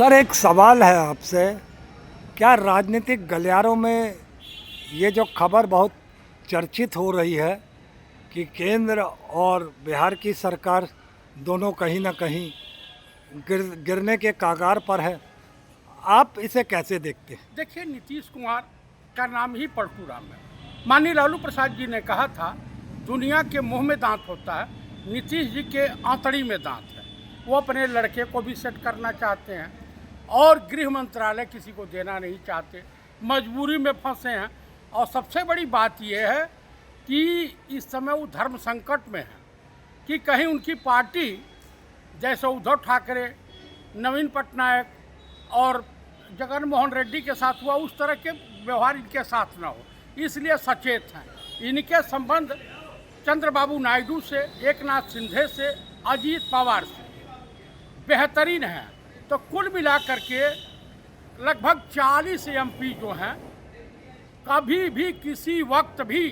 Sir, एक सवाल है आपसे। क्या राजनीतिक गलियारों में ये जो खबर बहुत चर्चित हो रही है कि केंद्र और बिहार की सरकार दोनों कहीं ना कहीं गिरने के कगार पर है, आप इसे कैसे देखते हैं? देखिए, नीतीश कुमार का नाम ही परशुराम है। माननीय लालू प्रसाद जी ने कहा था, दुनिया के मुंह में दांत होता है, नीतीश जी के आंतड़ी में दांत है। वो अपने लड़के को भी सेट करना चाहते हैं और गृह मंत्रालय किसी को देना नहीं चाहते, मजबूरी में फंसे हैं। और सबसे बड़ी बात यह है कि इस समय वो धर्म संकट में है कि कहीं उनकी पार्टी जैसे उद्धव ठाकरे, नवीन पटनायक और जगन मोहन रेड्डी के साथ हुआ, उस तरह के व्यवहार इनके साथ ना हो, इसलिए सचेत हैं। इनके संबंध चंद्रबाबु नायडू से, एकनाथ शिंदे से, अजीत पवार से बेहतरीन हैं। तो कुल मिलाकर के लगभग 40 एमपी जो हैं कभी भी किसी वक्त भी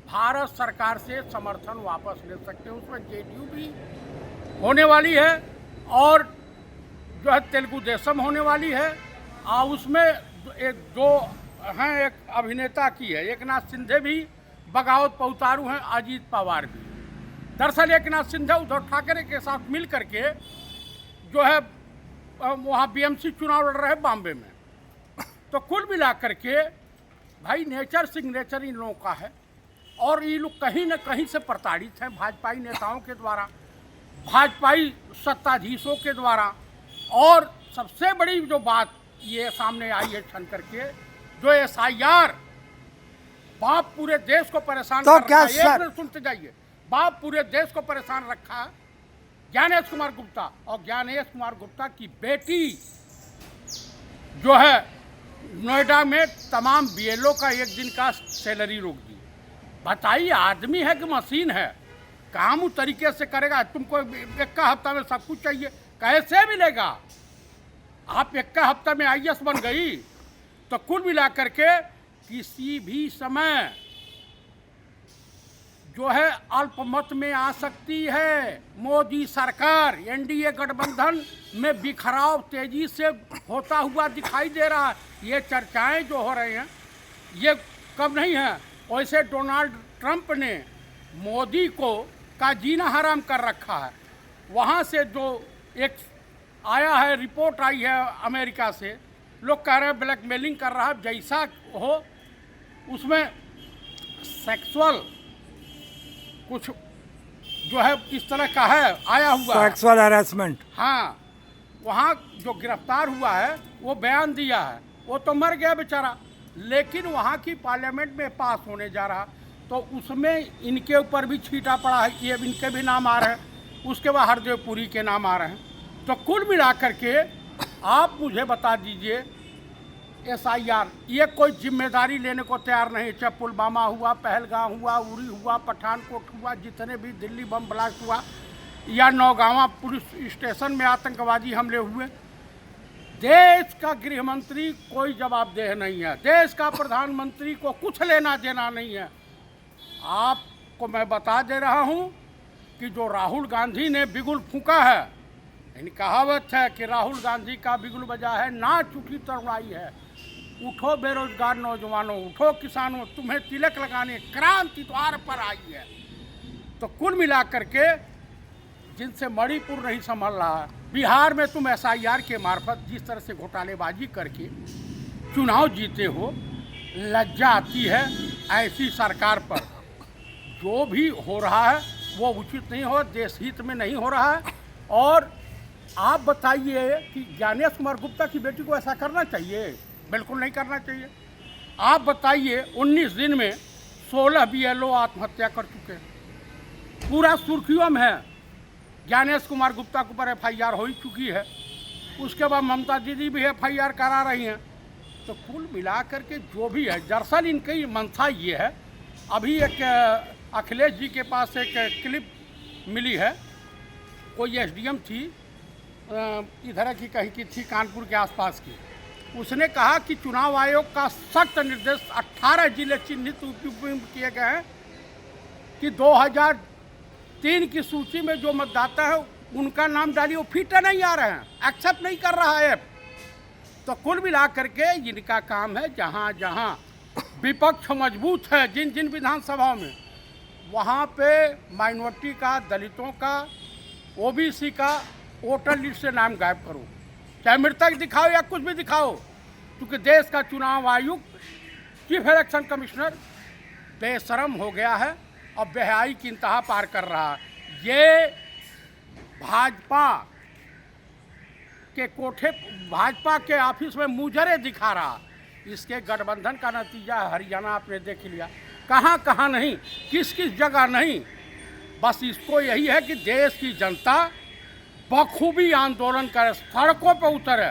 भारत सरकार से समर्थन वापस ले सकते हैं। उसमें जेडीयू भी होने वाली है और जो है तेलुगु देशम होने वाली है। उसमें दो हैं, एक अभिनेता की है, एकनाथ शिंदे भी बगावत पर उतारू हैं, अजीत पवार भी। दरअसल एकनाथ शिंदे उद्धव ठाकरे के साथ मिल करके जो है वहाँ बीएमसी चुनाव लड़ रहे हैं बॉम्बे में। तो कुल मिला करके भाई नेचर सिग्नेचर इन लोगों का है और ये लोग कहीं न कहीं से प्रताड़ित हैं भाजपाई नेताओं के द्वारा, भाजपाई सत्ताधीशों के द्वारा। और सबसे बड़ी जो बात ये सामने आई है छन करके, जो एसआईआर बाप पूरे देश को परेशान तो कर क्या रखा है। सर, सुनते जाइए, बाप पूरे देश को परेशान रखा है ज्ञानेश कुमार गुप्ता, और ज्ञानेश कुमार गुप्ता की बेटी जो है नोएडा में तमाम बीएलओ का एक दिन का सैलरी रोक दी। बताइए, आदमी है कि मशीन है? काम उस तरीके से करेगा? तुमको एक का हफ्ता में सब कुछ चाहिए, कैसे मिलेगा? आप एक का हफ्ता में आईएएस बन गई। तो कुल मिलाकर के किसी भी समय जो है अल्पमत में आ सकती है। मोदी सरकार एनडीए गठबंधन में बिखराव तेजी से होता हुआ दिखाई दे रहा है। ये चर्चाएं जो हो रही हैं ये कब नहीं है। वैसे डोनाल्ड ट्रंप ने मोदी को का जीना हराम कर रखा है। वहाँ से जो एक आया है, रिपोर्ट आई है अमेरिका से, लोग कह रहे हैं ब्लैकमेलिंग कर रहा है। जैसा हो उसमें सेक्सुअल कुछ जो है इस तरह का है आया हुआ है, सेक्सुअल हैरेसमेंट। हाँ, वहाँ जो गिरफ्तार हुआ है वो बयान दिया है। वो तो मर गया बेचारा, लेकिन वहाँ की पार्लियामेंट में पास होने जा रहा, तो उसमें इनके ऊपर भी छींटा पड़ा है। ये इनके भी नाम आ रहे हैं, उसके बाद हरदेव पुरी के नाम आ रहे हैं। तो कुल मिलाकर के आप मुझे बता दीजिए, एसआईआर ये कोई जिम्मेदारी लेने को तैयार नहीं। चाहे पुलवामा हुआ, पहलगाम हुआ, उरी हुआ, पठानकोट हुआ, जितने भी दिल्ली बम ब्लास्ट हुआ या नौगांवा पुलिस स्टेशन में आतंकवादी हमले हुए, देश का गृह मंत्री कोई जवाबदेह नहीं है। देश का प्रधानमंत्री को कुछ लेना देना नहीं है। आपको मैं बता दे रहा हूं कि जो राहुल गांधी ने बिगुल फूंका है, यानी कहावत है कि राहुल गांधी का बिगुल बजा है, नाच उठी तरुणाई है। उठो बेरोजगार नौजवानों, उठो किसानों, तुम्हें तिलक लगाने क्रांति द्वार पर आई है। तो कुल मिलाकर के जिनसे मणिपुर नहीं संभल रहा है, बिहार में तुम एसआईआर के मार्फत जिस तरह से घोटालेबाजी करके चुनाव जीते हो, लज्जा आती है ऐसी सरकार पर। जो भी हो रहा है वो उचित नहीं हो, देश हित में नहीं हो रहा है। और आप बताइए कि ज्ञानेश कुमार गुप्ता की बेटी को ऐसा करना चाहिए? बिल्कुल नहीं करना चाहिए। आप बताइए, 19 दिन में 16 बीएलओ आत्महत्या कर चुके हैं। पूरा सुर्खियों में है। ज्ञानेश कुमार गुप्ता के ऊपर एफआईआर हो ही चुकी है, उसके बाद ममता दीदी भी एफआईआर करा रही हैं। तो कुल मिलाकर के जो भी है, दरअसल इनकी मंशा ये है। अभी एक अखिलेश जी के पास एक क्लिप मिली है, कोई एसडीएम थी इधर की कहीं की थी, कानपुर के आसपास की। उसने कहा कि चुनाव आयोग का सख्त निर्देश 18 जिले चिन्हित किए गए हैं कि 2003 की सूची में जो मतदाता है उनका नाम डालिए। वो फिट नहीं आ रहे हैं, एक्सेप्ट नहीं कर रहा है। तो कुल मिला करके इनका काम है, जहाँ जहाँ विपक्ष मजबूत है जिन जिन विधानसभाओं में, वहाँ पे माइनॉरिटी का, दलितों का, ओबीसी का वोटर लिस्ट से नाम गायब करो, चाहे मृतक दिखाओ या कुछ भी दिखाओ, क्योंकि देश का चुनाव आयुक्त, चीफ इलेक्शन कमिश्नर बेशरम हो गया है और बेहयाई की इंतहा पार कर रहा है। ये भाजपा के कोठे, भाजपा के ऑफिस में मुजरे दिखा रहा, इसके गठबंधन का नतीजा हरियाणा आपने देख लिया, कहाँ कहाँ नहीं, किस किस जगह नहीं। बस इसको यही है कि देश की जनता बखूबी आंदोलन करे, सड़कों पर उतरे।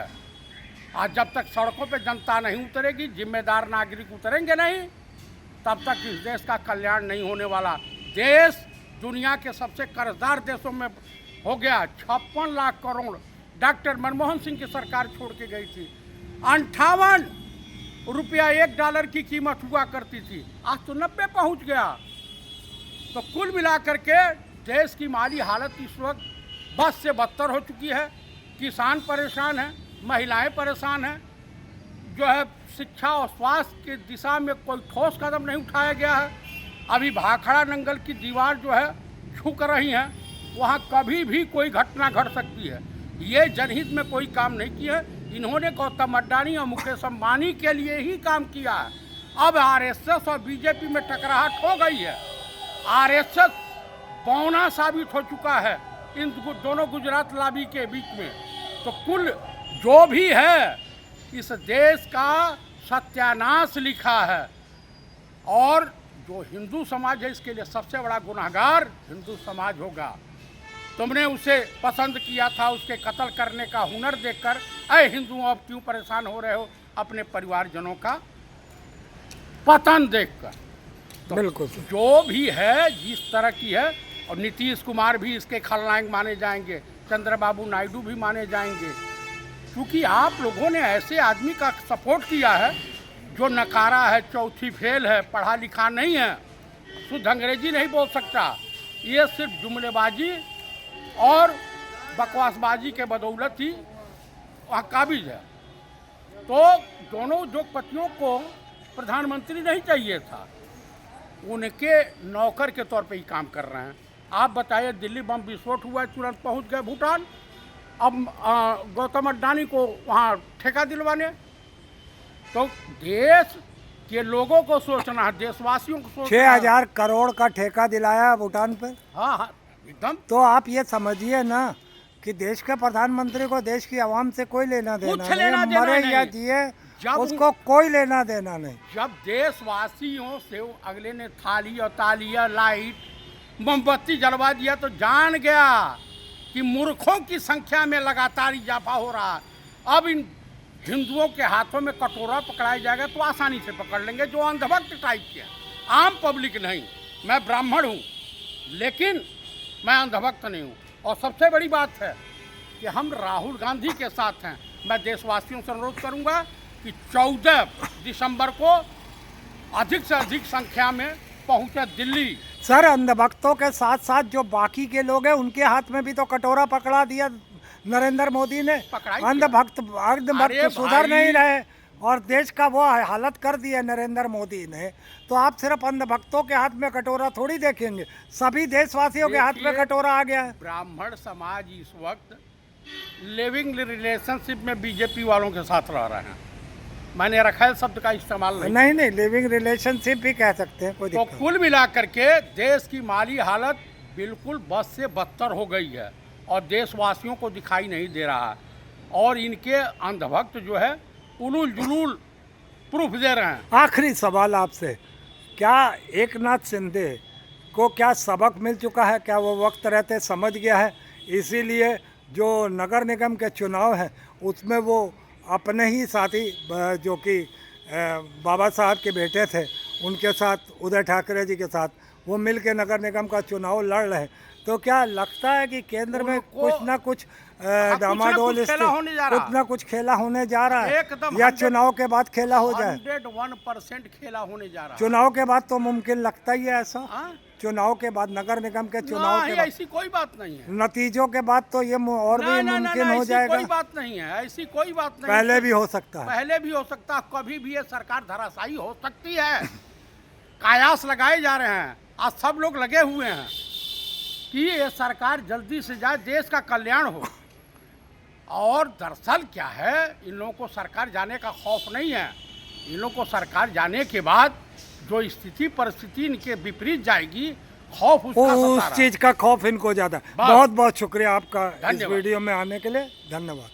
आज जब तक सड़कों पर जनता नहीं उतरेगी, जिम्मेदार नागरिक उतरेंगे नहीं, तब तक इस देश का कल्याण नहीं होने वाला। देश दुनिया के सबसे कर्जदार देशों में हो गया। 56 लाख करोड़ डॉक्टर मनमोहन सिंह की सरकार छोड़ के गई थी। 58 रुपया $1 की कीमत हुआ करती थी, आज तो 90 पहुंच गया। तो कुल मिलाकर के देश की माली हालत इस वक्त बस से बदतर हो चुकी है। किसान परेशान है, महिलाएं परेशान हैं, जो है शिक्षा और स्वास्थ्य की दिशा में कोई ठोस कदम नहीं उठाया गया है। अभी भाखड़ा नंगल की दीवार जो है झुक रही है, वहाँ कभी भी कोई घटना घट सकती है। ये जनहित में कोई काम नहीं किया है। इन्होंने गौतम अड्डानी और मुकेश अंबानी के लिए ही काम किया है। अब आरएसएस और बीजेपी में टकराहट हो गई है। आरएसएस बौना साबित हो चुका है इन दोनों गुजरात लॉबी के बीच में। तो कुल जो भी है, इस देश का सत्यानाश लिखा है। और जो हिंदू समाज है, इसके लिए सबसे बड़ा गुनहगार हिंदू समाज होगा। तुमने उसे पसंद किया था, उसके कत्ल करने का हुनर देखकर, अरे हिंदुओं अब क्यों परेशान हो रहे हो, अपने परिवारजनों का पतन देखकर। तो बिल्कुल जो भी है जिस तरह की है, और नीतीश कुमार भी इसके खलनायक माने जाएंगे, चंद्रबाबू नायडू भी माने जाएंगे, क्योंकि आप लोगों ने ऐसे आदमी का सपोर्ट किया है जो नकारा है, चौथी फेल है, पढ़ा लिखा नहीं है, शुद्ध अंग्रेजी नहीं बोल सकता। ये सिर्फ जुमलेबाजी और बकवासबाजी के बदौलत ही वहाँ काबिज है। तो दोनों उद्योगपतियों को प्रधानमंत्री नहीं चाहिए था, उनके नौकर के तौर पे ही काम कर रहे हैं। आप बताइए, दिल्ली बम विस्फोट हुआ, तुरंत पहुंच गए भूटान, अब गौतम अड्डानी को वहाँ ठेका दिलवाने। तो देश के लोगों को सोचना है, देशवासियों को सोचना है। 6000 करोड़ का ठेका दिलाया भूटान पर। हाँ हाँ एकदम। तो आप ये समझिए ना कि देश के प्रधानमंत्री को देश की आवाम से कोई लेना देना कुछ नहीं, लेना देना मरे नहीं। या जिए जब उसको कोई लेना देना नहीं। जब देशवासियों से अगले ने थाली और तालिया, लाइट, मोमबत्ती जलवा दिया, तो जान गया कि मूर्खों की संख्या में लगातार इजाफा हो रहा है। अब इन हिंदुओं के हाथों में कटोरा पकड़ाया जाएगा तो आसानी से पकड़ लेंगे, जो अंधभक्त टाइप के, आम पब्लिक नहीं। मैं ब्राह्मण हूँ, लेकिन मैं अंधभक्त नहीं हूँ। और सबसे बड़ी बात है कि हम राहुल गांधी के साथ हैं। मैं देशवासियों से अनुरोध करूँगा कि 14 दिसंबर को अधिक से अधिक संख्या में पहुँचे दिल्ली। सर, अंधभक्तों के साथ साथ जो बाकी के लोग हैं, उनके हाथ में भी तो कटोरा पकड़ा दिया नरेंद्र मोदी ने। पकड़ाई अंधभक्त अरे सुधर भाई, नहीं रहे और देश का वो हालत कर दी है नरेंद्र मोदी ने। तो आप सिर्फ अंधभक्तों के हाथ में कटोरा थोड़ी देखेंगे, सभी देशवासियों के हाथ में कटोरा आ गया है। ब्राह्मण समाज इस वक्त लिविंग रिलेशनशिप में बीजेपी वालों के साथ रह रहे हैं। मैंने रखा शब्द का इस्तेमाल नहीं, लिविंग रिलेशनशिप भी कह सकते हैं, कोई तो दिक्कत। कुल मिलाकर के देश की माली हालत बिल्कुल बस से बदतर हो गई है और देशवासियों को दिखाई नहीं दे रहा है। और इनके अंधभक्त जो है उलूल जुलूल प्रूफ दे रहे हैं। आखिरी सवाल आपसे, क्या एकनाथ शिंदे को क्या सबक मिल चुका है? क्या वो वक्त रहते समझ गया है, इसीलिए जो नगर निगम के चुनाव हैं उसमें वो अपने ही साथी जो कि बाबा साहब के बेटे थे, उनके साथ, उदय ठाकरे जी के साथ, वो मिल के नगर निगम का चुनाव लड़ रहे हैं? तो क्या लगता है कि केंद्र में कुछ ना कुछ डामाडोल कुछ खेला होने जा रहा कुछ ना कुछ खेला होने जा रहा है, एकदम या 100 चुनाव के बाद खेला हो जाए? 101% खेला होने जा रहा है। चुनाव के बाद तो मुमकिन लगता ही है ऐसा। हाँ? चुनाव के बाद, नगर निगम के चुनाव के नहीं, बाद, ऐसी कोई बात नहीं है। नतीजों के बाद तो ये और भी मुमकिन हो ऐसी जाएगा। कोई बात नहीं है, ऐसी कोई बात नहीं। पहले भी हो सकता है। पहले भी हो सकता है, कभी भी ये सरकार धराशायी हो सकती है। कयास लगाए जा रहे हैं, आज सब लोग लगे हुए हैं कि ये सरकार जल्दी से जाए, देश का कल्याण हो। और दरअसल क्या है, इन लोगों को सरकार जाने का खौफ नहीं है। इन लोगों को सरकार जाने के बाद जो स्थिति परिस्थिति इनके विपरीत जाएगी, खौफ उसका सता रहा है। उस चीज का खौफ इनको ज्यादा। बस। बहुत बहुत शुक्रिया आपका इस धन्यवाद। वीडियो में आने के लिए, धन्यवाद।